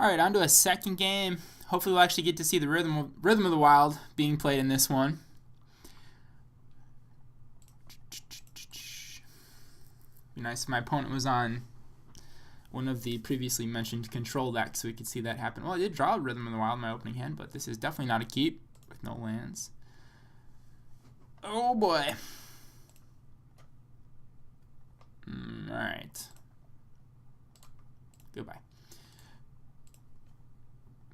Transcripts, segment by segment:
Alright, on to a second game. Hopefully we'll actually get to see the Rhythm of the Wild being played in this one. Be nice if my opponent was on one of the previously mentioned control decks so we could see that happen. Well, I did draw a Rhythm of the Wild in my opening hand, but this is definitely not a keep with no lands. Oh boy. Alright. Goodbye.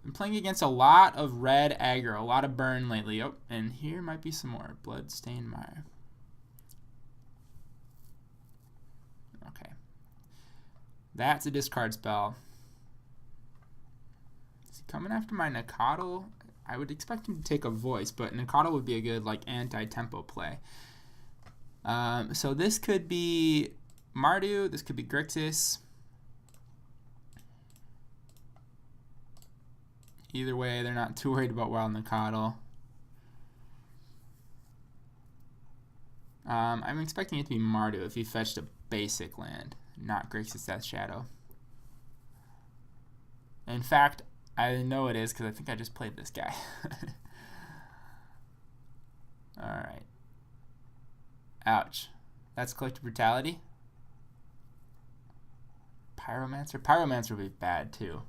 I'm playing against a lot of red aggro, a lot of burn lately. Oh, and here might be some more. Bloodstained Mire. Okay. That's a discard spell. Is he coming after my Nacatl? I would expect him to take a Voice, but Nacatl would be a good like anti-tempo play. So this could be Mardu, this could be Grixis. Either way, they're not too worried about Wild Nacatl. I'm expecting it to be Mardu if he fetched a basic land, not Grixis Death Shadow. In fact, I know it is because I think I just played this guy. Alright. Ouch. That's Collective Brutality. Pyromancer? Pyromancer would be bad too.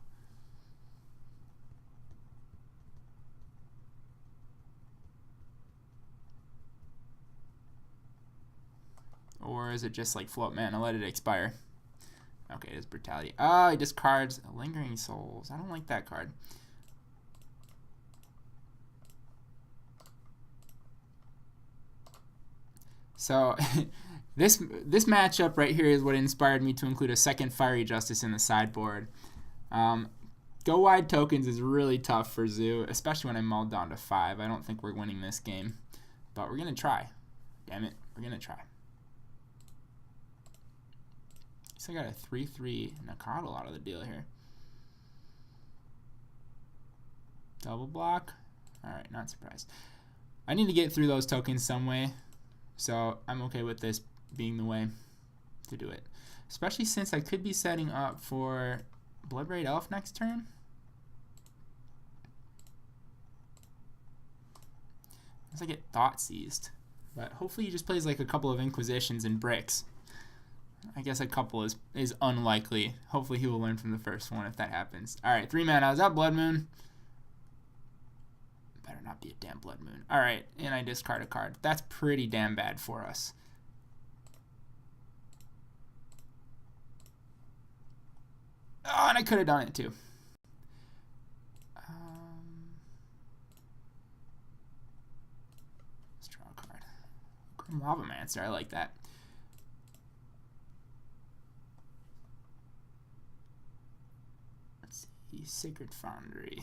Or is it just like float mana, let it expire? Okay, it is Brutality. Oh, he discards Lingering Souls. I don't like that card. So this matchup right here is what inspired me to include a second Fiery Justice in the sideboard. Go wide tokens is really tough for Zoo, especially when I'm mulled down to 5. I don't think we're winning this game, but we're gonna try. Damn it, we're gonna try. So I got a 3/3 Nacatl out of the deal here. Double block. Alright, not surprised. I need to get through those tokens some way, so I'm okay with this being the way to do it. Especially since I could be setting up for Bloodbraid Elf next turn. Unless I get Thought Seized. But hopefully he just plays like a couple of Inquisitions and bricks. I guess a couple is unlikely. Hopefully he will learn from the first one if that happens. Alright, 3 mana. Is that Blood Moon? Better not be a damn Blood Moon. Alright, and I discard a card. That's pretty damn bad for us. Oh, and I could have done it too. Let's draw a card. Grim Lavamancer. I like that. Sacred Foundry.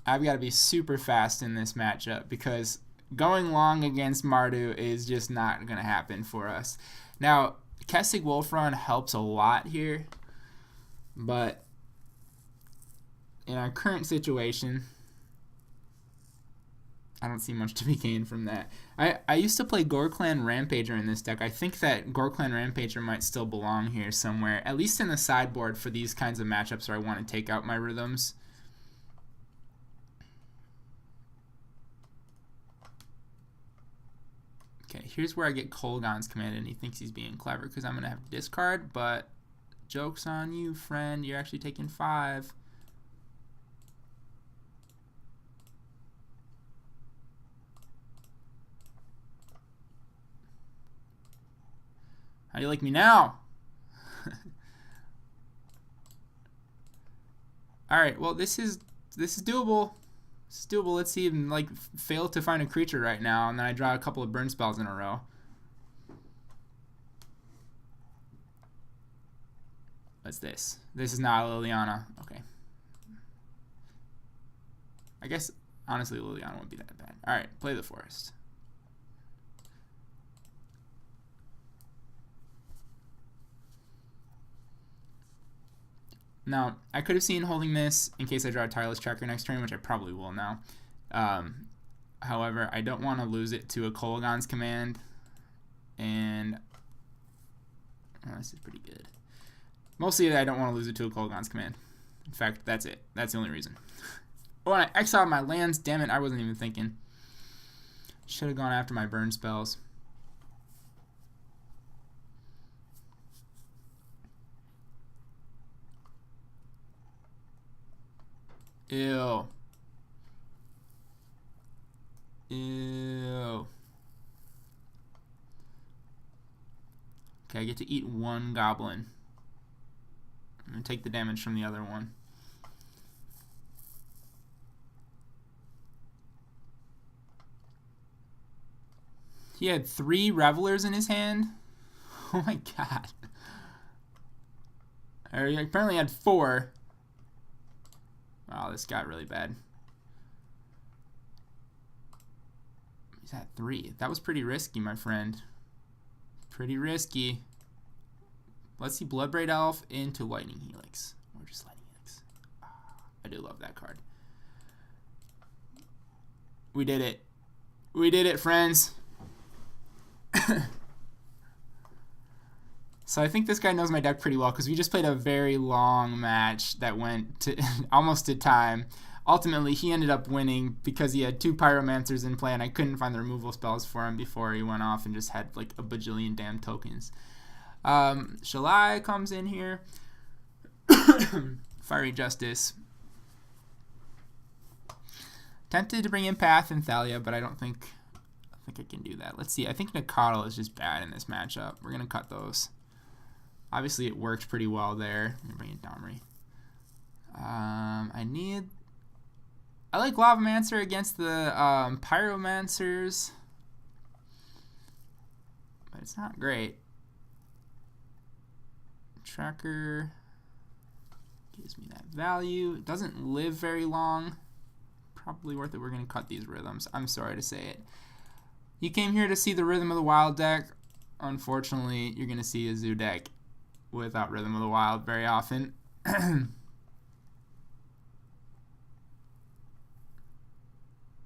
I've got to be super fast in this matchup because going long against Mardu is just not going to happen for us. Now, Kessig Wolf Run helps a lot here, but in our current situation, I don't see much to be gained from that. I used to play Gorklan Rampager in this deck. I think that Gorklan Rampager might still belong here somewhere, at least in the sideboard for these kinds of matchups where I want to take out my rhythms. Okay, here's where I get Kolaghan's Command, and he thinks he's being clever because I'm going to have to discard, but joke's on you, friend. You're actually taking 5. How do you like me now? Alright, well this is doable. It's doable. Let's see him like fail to find a creature right now, and then I draw a couple of burn spells in a row. What's this? This is not Liliana. Okay. I guess honestly Liliana won't be that bad. Alright, play the forest. Now, I could have seen holding this in case I draw a Tireless Tracker next turn, which I probably will now. However, I don't want to lose it to a Kolaghan's Command. And this is pretty good. Mostly I don't want to lose it to a Kolaghan's Command. In fact, that's it. That's the only reason. Oh, and I exiled my lands. Damn it, I wasn't even thinking. Should have gone after my burn spells. Ew. Ew. Okay, I get to eat one goblin. I'm going to take the damage from the other one. He had 3 Revelers in his hand. Oh my god. He apparently had 4. Wow, this got really bad. He's at 3. That was pretty risky, my friend. Pretty risky. Let's see, Bloodbraid Elf into Lightning Helix. Or just Lightning Helix. I do love that card. We did it. We did it, friends. So I think this guy knows my deck pretty well because we just played a very long match that went to almost to time. Ultimately, he ended up winning because he had 2 Pyromancers in play and I couldn't find the removal spells for him before he went off and just had like a bajillion damn tokens. Shalai comes in here. Fiery Justice. Tempted to bring in Path and Thalia, but I think I can do that. Let's see. I think Nacatl is just bad in this matchup. We're going to cut those. Obviously, it worked pretty well there. Let me bring in Domri. I like Lavamancer against the Pyromancers, but it's not great. Tracker gives me that value. It doesn't live very long. Probably worth it. We're going to cut these rhythms. I'm sorry to say it. You came here to see the Rhythm of the Wild deck. Unfortunately, you're going to see a Zoo deck without Rhythm of the Wild very often.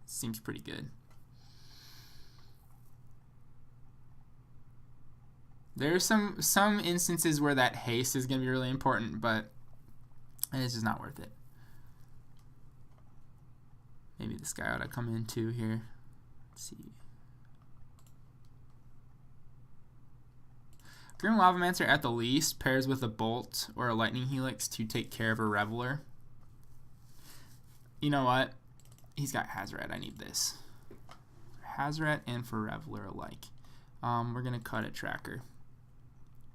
Seems pretty good. There's some instances where that haste is going to be really important, but it's just not worth it. Maybe this guy ought to come in too here. Let's see. Grim Lavamancer at the least pairs with a Bolt or a Lightning Helix to take care of a Reveler. You know what? He's got Hazoret. I need this. Hazoret and for Reveler alike. We're going to cut a Tracker.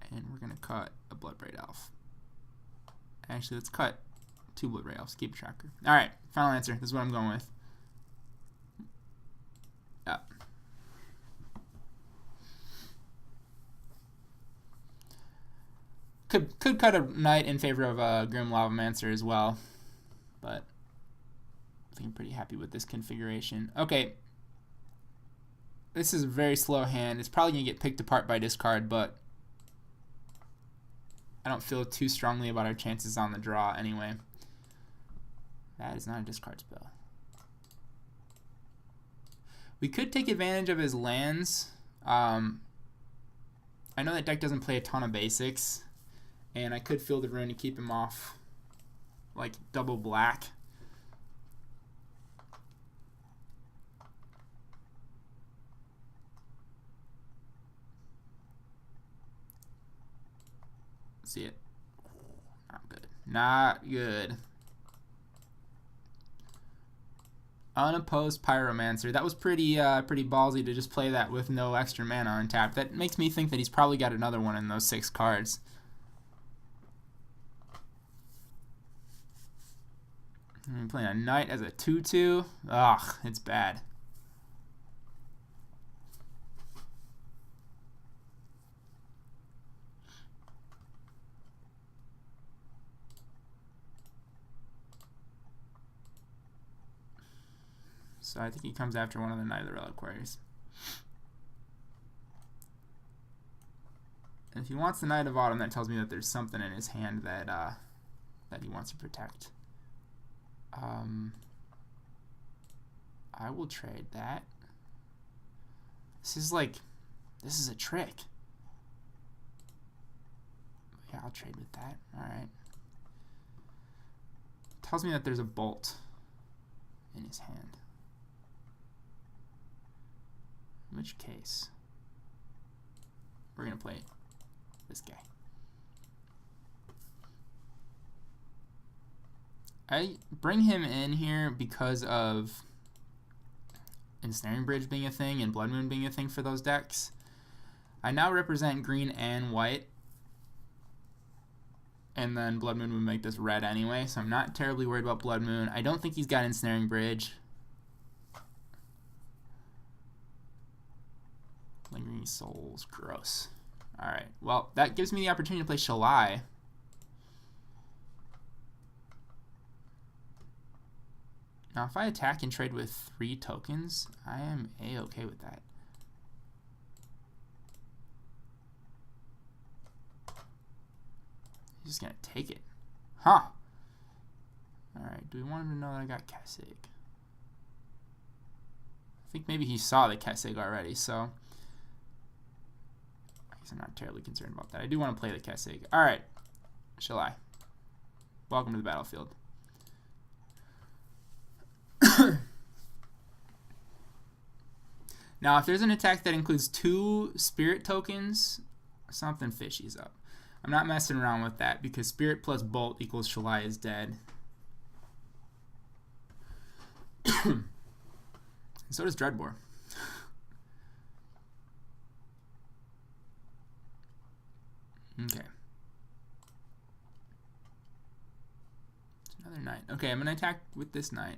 And we're going to cut a Bloodbraid Elf. Actually, let's cut 2 Bloodbraid Elves. Keep a Tracker. Alright, final answer. This is what I'm going with. Yeah. Could cut a Knight in favor of Grim Lavamancer as well. But I think I'm pretty happy with this configuration. Okay. This is a very slow hand. It's probably going to get picked apart by discard, but I don't feel too strongly about our chances on the draw anyway. That is not a discard spell. We could take advantage of his lands. I know that deck doesn't play a ton of basics, and I could Field of Ruin to keep him off like double black. See it. Not good. Not good. Unopposed Pyromancer. That was pretty ballsy to just play that with no extra mana untapped. That makes me think that he's probably got another one in those 6 cards. I'm playing a Knight as a 2/2. Ugh, it's bad. So I think he comes after one of the Knight of the Reliquaries. And if he wants the Knight of Autumn, that tells me that there's something in his hand that that he wants to protect. I will trade that. This this is a trick. Yeah, I'll trade with that. Alright. Tells me that there's a bolt in his hand. In which case, we're going to play this guy. I bring him in here because of Ensnaring Bridge being a thing and Blood Moon being a thing for those decks. I now represent green and white, and then Blood Moon would make this red anyway, so I'm not terribly worried about Blood Moon. I don't think he's got Ensnaring Bridge. Lingering Souls, gross. Alright, well, that gives me the opportunity to play Shalai. Now, if I attack and trade with 3 tokens, I am A-okay with that. He's just gonna take it. Huh. Alright, do we want him to know that I got Kessig? I think maybe he saw the Kessig already, so I guess I'm not terribly concerned about that. I do want to play the Kessig. Alright, Shalai. Welcome to the battlefield. Now, if there's an attack that includes 2 spirit tokens, something fishy's up. I'm not messing around with that because spirit plus bolt equals Shalai is dead. And so does Dreadbore. Okay. It's another knight. Okay, I'm going to attack with this knight.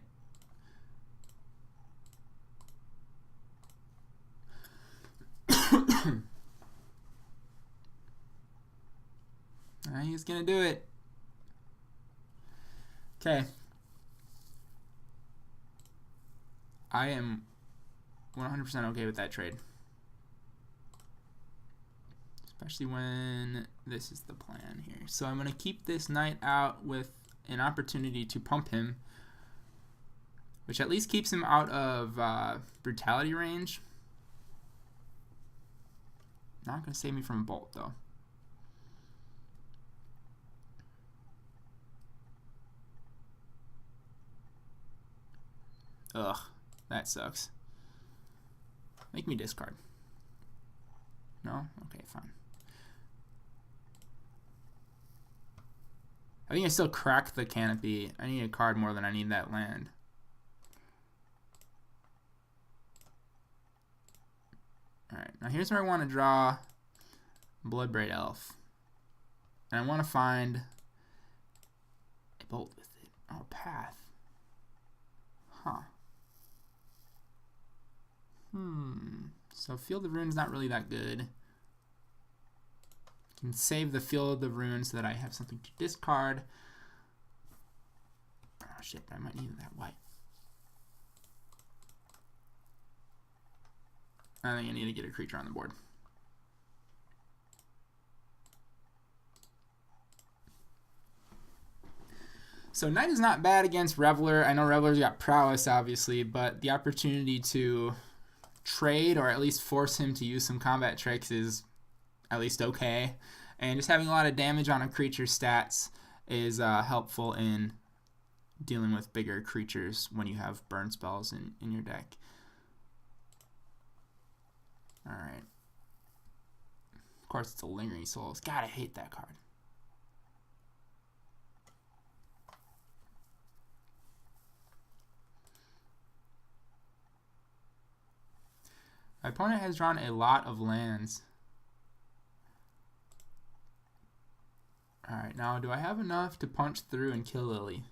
He's gonna do it. Okay. I am 100% okay with that trade. Especially when this is the plan here. So I'm gonna keep this knight out with an opportunity to pump him, which at least keeps him out of brutality range. Not gonna save me from a bolt though. Ugh, that sucks. Make me discard. No? Okay, fine. I think I still crack the canopy. I need a card more than I need that land. Alright, now here's where I want to draw Bloodbraid Elf. And I want to find a bolt with it. Oh, path. Huh. So Field of Runes not really that good. I can save the Field of Runes so that I have something to discard. Oh shit, I might need that white. I think I need to get a creature on the board. So Knight is not bad against Reveler. I know Reveler's got prowess, obviously, but the opportunity to trade or at least force him to use some combat tricks is at least okay. And just having a lot of damage on a creature's stats is helpful in dealing with bigger creatures when you have burn spells in your deck. Alright. Of course, it's a Lingering Souls. God, I hate that card. My opponent has drawn a lot of lands. Alright, now do I have enough to punch through and kill Lily?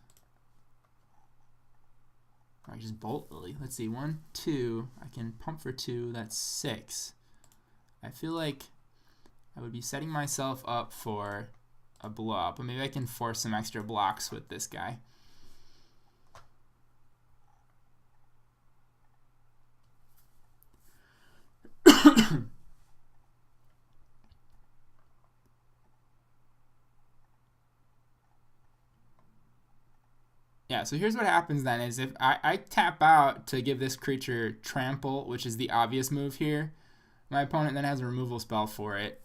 Or I just bolt Lily. Let's see, 1, 2. I can pump for 2. That's 6. I feel like I would be setting myself up for a blow up, but maybe I can force some extra blocks with this guy. Yeah, so here's what happens then is if I tap out to give this creature trample, which is the obvious move here, My opponent then has a removal spell for it,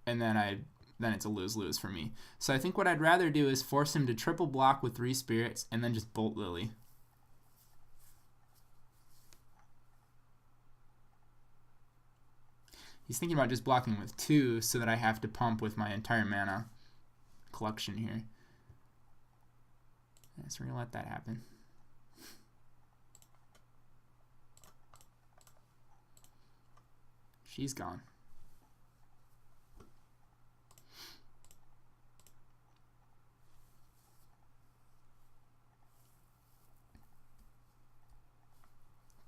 and then it's a lose-lose for me. So I think what I'd rather do is force him to triple block with 3 spirits and then just Bolt Lily. He's thinking about just blocking with 2 so that I have to pump with my entire mana collection here. Yeah, so we're going to let that happen. She's gone.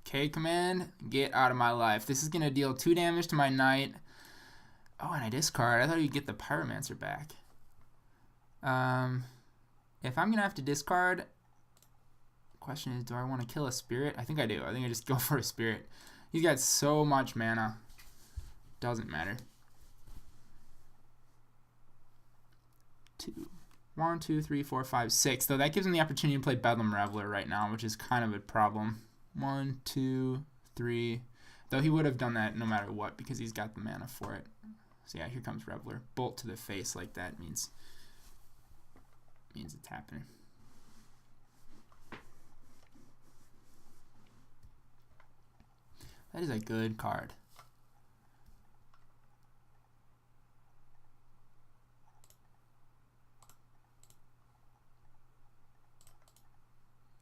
Okay, command, get out of my life. This is going to deal 2 damage to my knight. Oh, and I discard. I thought you'd get the Pyromancer back. If I'm going to have to discard, the question is, do I want to kill a spirit? I think I do. I think I just go for a spirit. He's got so much mana. Doesn't matter. 1, 2, 3, 4, 5, 6. Though that gives him the opportunity to play Bedlam Reveler right now, which is kind of a problem. 1, 2, 3. Though he would have done that no matter what because he's got the mana for it. So yeah, here comes Reveler. Bolt to the face like that means it's happening. That is a good card.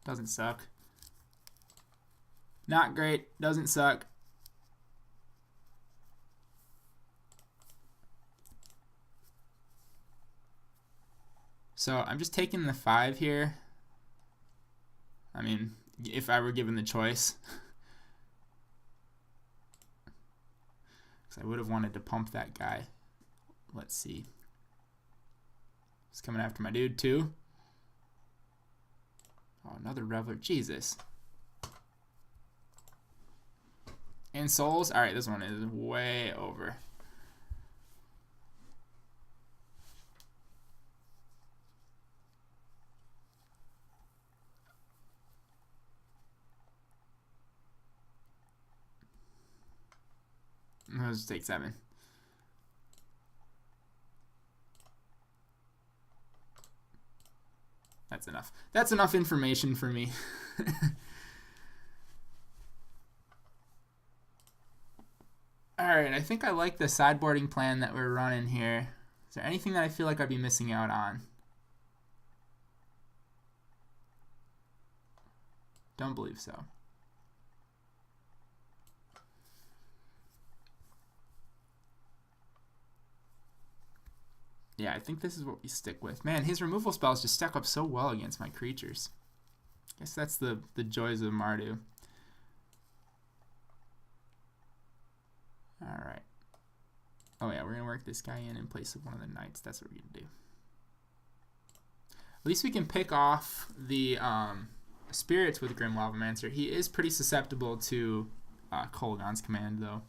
Doesn't suck. Not great. Doesn't suck. So I'm just taking the 5 here. I mean, if I were given the choice. Because I would have wanted to pump that guy. Let's see. He's coming after my dude too. Oh, another Reveler. Jesus. And souls. Alright, this one is way over. Let's take 7. That's enough. That's enough information for me. Alright, I think I like the sideboarding plan that we're running here. Is there anything that I feel like I'd be missing out on? Don't believe so. Yeah, I think this is what we stick with. Man, his removal spells just stack up so well against my creatures. Guess that's the joys of Mardu. Alright. Oh yeah, we're going to work this guy in place of one of the knights. That's what we're going to do. At least we can pick off the spirits with Grim Lavamancer. He is pretty susceptible to Kolaghan's command, though.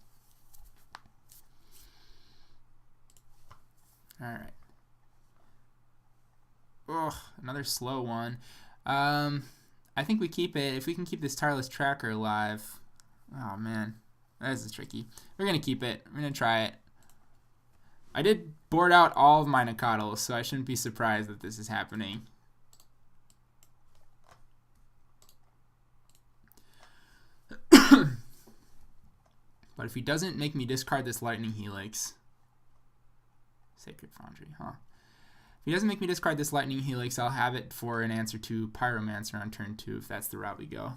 Alright. Ugh, another slow one. I think we keep it. If we can keep this Tireless Tracker alive. Oh, man. This is tricky. We're going to keep it. We're going to try it. I did board out all of my Nacatls, so I shouldn't be surprised that this is happening. But if he doesn't make me discard this Lightning Helix... Sacred Foundry, huh? If he doesn't make me discard this Lightning Helix, I'll have it for an answer to Pyromancer on turn 2, if that's the route we go.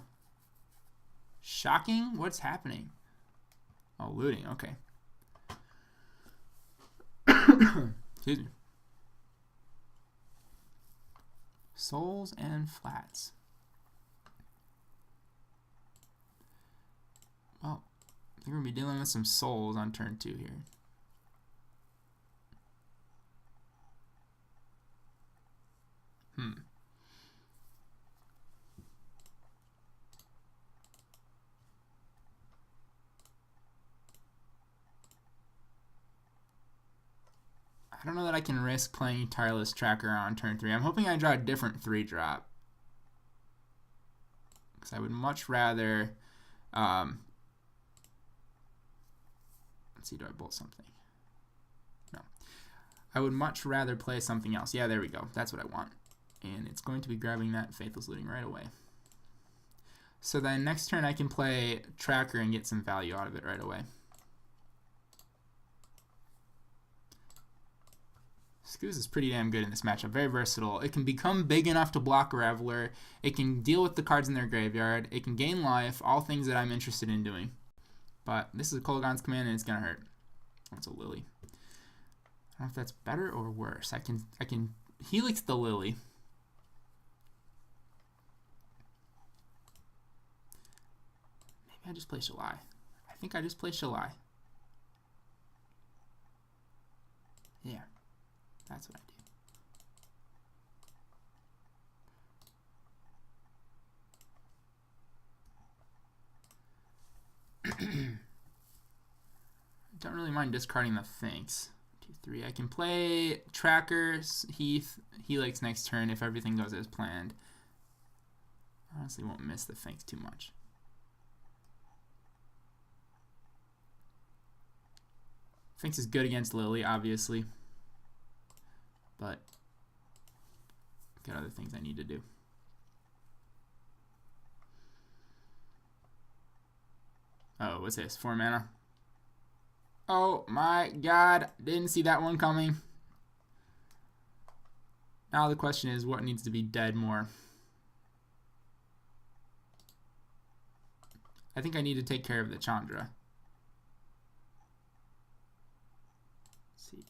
Shocking? What's happening? Oh, looting, okay. Excuse me. Souls and flats. Well, I think we're going to be dealing with some souls on turn 2 here. I don't know that I can risk playing Tireless Tracker on turn 3. I'm hoping I draw a different 3-drop. Because I would much rather Let's see, do I bolt something? No. I would much rather play something else. Yeah, there we go. That's what I want. And it's going to be grabbing that Faithless Looting right away. So then next turn I can play Tracker and get some value out of it right away. Ooze is pretty damn good in this matchup. Very versatile. It can become big enough to block a Reveler. It can deal with the cards in their graveyard. It can gain life. All things that I'm interested in doing. But this is a Kolaghan's Command and it's going to hurt. Oh, it's a Lily. I don't know if that's better or worse. I can Helix the Lily. Maybe I just play Shalai. I think I just play Shalai. Yeah. That's what I do. Don't really mind discarding the Finks. 2, 3. I can play Tracker, Heath, Helix next turn if everything goes as planned. Honestly, won't miss the Finks too much. Finks is good against Lily, obviously. But got other things I need to do. Oh, what's this? 4 mana. Oh my god, didn't see that one coming. Now the question is, what needs to be dead more? I think I need to take care of the Chandra. Let's see.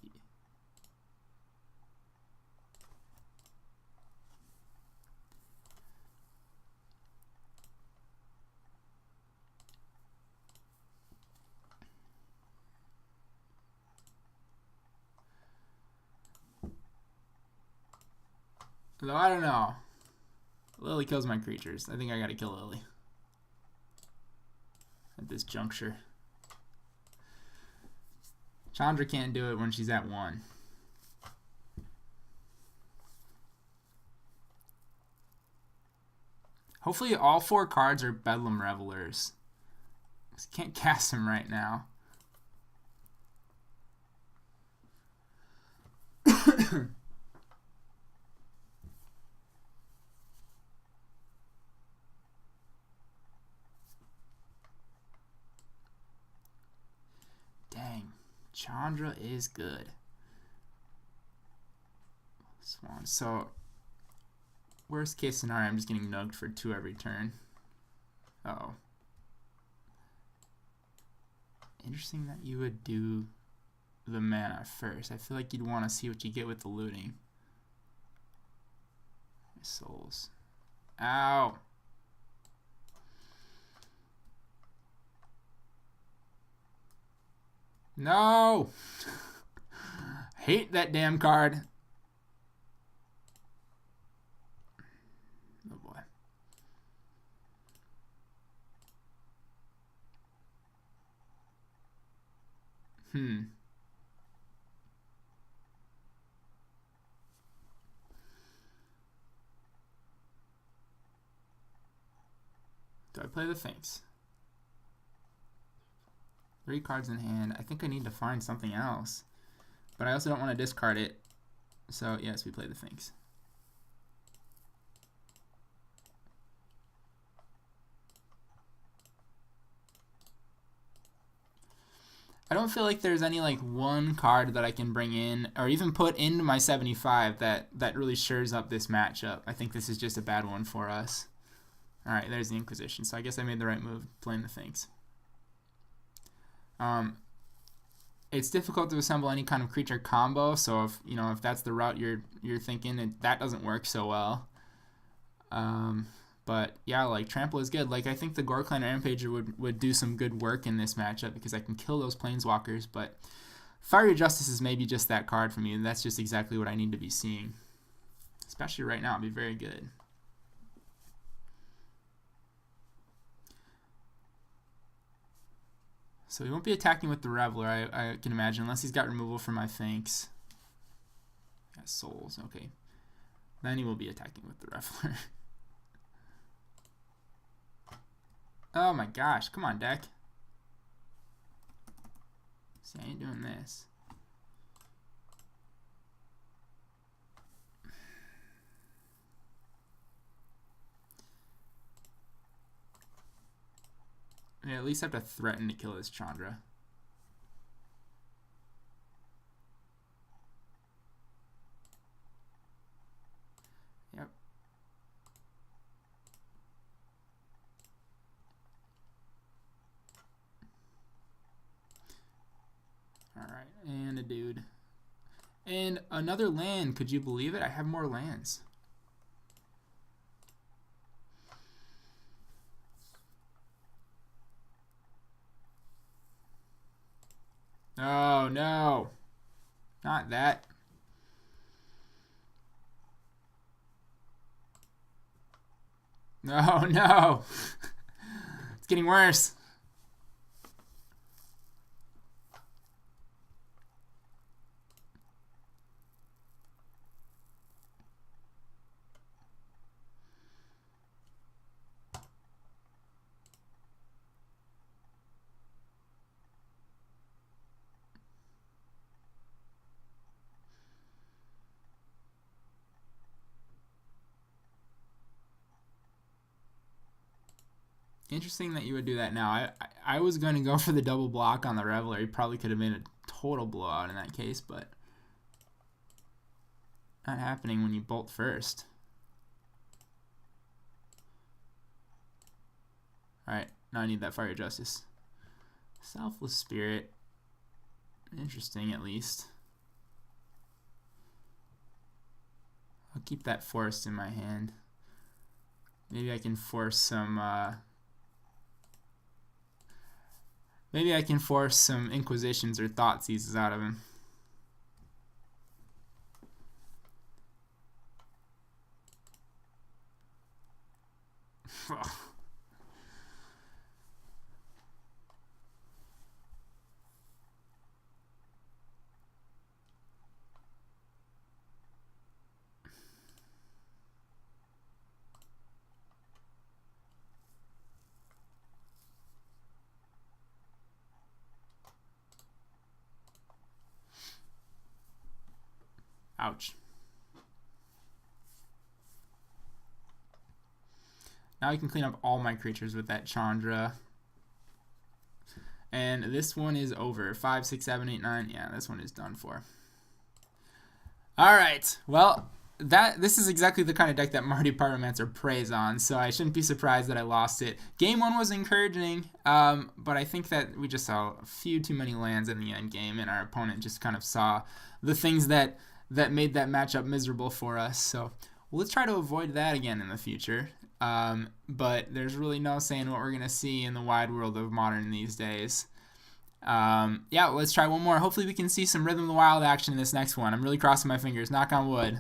Though I don't know. Lily kills my creatures. I think I gotta kill Lily. At this juncture. Chandra can't do it when she's at 1. Hopefully all 4 cards are Bedlam Revelers. Just can't cast them right now. Dang, Chandra is good. Swan. So, worst case scenario, I'm just getting nugged for 2 every turn. Uh-oh. Interesting that you would do the mana first. I feel like you'd want to see what you get with the looting. Souls. Ow. No! Hate that damn card. Oh boy. Do I play the Finks? 3 cards in hand. I think I need to find something else. But I also don't want to discard it. So, yes, we play the Finks. I don't feel like there's any like one card that I can bring in or even put into my 75 that really shores up this matchup. I think this is just a bad one for us. Alright, there's the Inquisition. So I guess I made the right move playing the Finks. It's difficult to assemble any kind of creature combo, so if that's the route you're thinking, that doesn't work so well. But yeah, like Trample is good. Like I think the Gore-Clan Rampager would do some good work in this matchup because I can kill those Planeswalkers, but Fiery Justice is maybe just that card for me, and that's just exactly what I need to be seeing. Especially right now, it'd be very good. So he won't be attacking with the Reveler, I can imagine, unless he's got removal for my Finks. Got Souls, okay. Then he will be attacking with the Reveler. Oh my gosh, come on, deck. See, I ain't doing this. I at least have to threaten to kill this Chandra. Yep. Alright, and a dude. And another land, could you believe it? I have more lands. Oh, no. Not that. No, no. It's getting worse. Interesting that you would do that now. I was going to go for the double block on the Revelry. Probably could have been a total blowout in that case, but not happening when you bolt first. Alright, now I need that Fire Justice. Selfless Spirit. Interesting, at least. I'll keep that forest in my hand. Maybe I can force some... maybe I can force some Inquisitions or Thought Seizes out of him. Ouch. Now I can clean up all my creatures with that Chandra. And this one is over. 5, 6, 7, 8, 9. Yeah, this one is done for. Alright. Well, this is exactly the kind of deck that Mardu Pyromancer preys on, so I shouldn't be surprised that I lost it. Game 1 was encouraging, but I think that we just saw a few too many lands in the end game, and our opponent just kind of saw the things that made that matchup miserable for us. So let's try to avoid that again in the future. But there's really no saying what we're going to see in the wide world of Modern these days. Yeah, let's try one more. Hopefully we can see some Rhythm of the Wild action in this next one. I'm really crossing my fingers. Knock on wood.